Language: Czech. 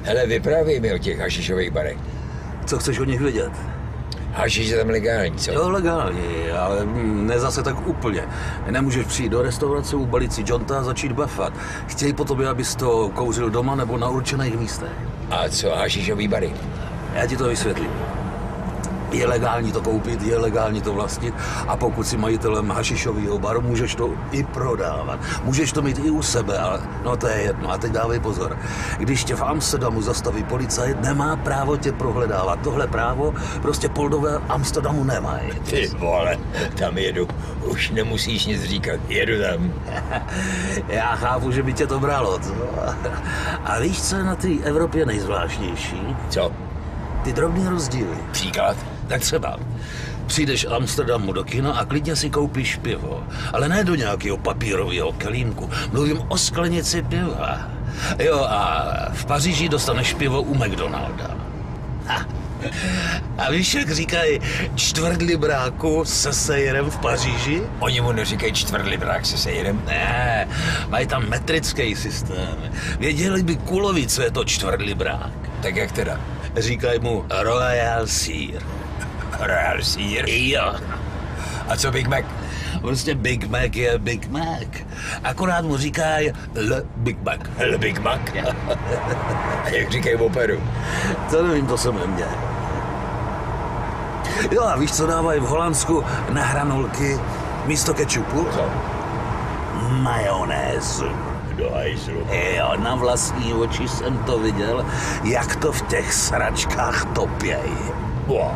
Hele, vyprávěj mi o těch hašišových barech. Co chceš o nich vědět? Hašiš je tam legální, co? Jo, legální, ale ne zase tak úplně. Nemůžeš přijít do restaurace, ubalit si jointa a začít bafat. Chtějí po tobě, abys to kouřil doma nebo na určených místech. A co hašišový bary? Já ti to vysvětlím. Je legální to koupit, je legální to vlastnit a pokud si majitelem hašišového baru, můžeš to i prodávat. Můžeš to mít i u sebe, ale no to je jedno. A teď dávej pozor. Když tě v Amsterdamu zastaví policajt, nemá právo tě prohledávat. Tohle právo prostě Poldové Amsterdamu nemají. Ty vole, tam jedu. Už nemusíš nic říkat, jedu tam. Já chápu, že by tě to bralo, co? A víš, co je na té Evropě nejzvláštnější? Co? Ty drobný rozdíly. Příklad? Tak třeba přijdeš v Amsterdamu do kina a klidně si koupíš pivo. Ale ne do nějakého papírového kelímku. Mluvím o sklenici piva. Jo, a v Paříži dostaneš pivo u McDonalda. Ha. A víš, jak říkají čtvrtlibráku se sejrem v Paříži? Oni mu neříkají čtvrtlibrák se sejrem? Ne, mají tam metrický systém. Věděli by kulovi, co je to čtvrtlibrák. Tak jak teda? Říkají mu Royal Sear. Royal Sear? Jo. A co Big Mac? Prostě Big Mac je Big Mac. Akorát mu říkají Le Big Mac. Le Big Mac? A jak říkají v operu? To nevím, to jsem neměl. Jo, a víš, co dávají v Holandsku na hranolky místo kečupu? Co? Majonézu. Do hajzlu. Jo, na vlastní oči jsem to viděl, jak to v těch sračkách topějí. Wow.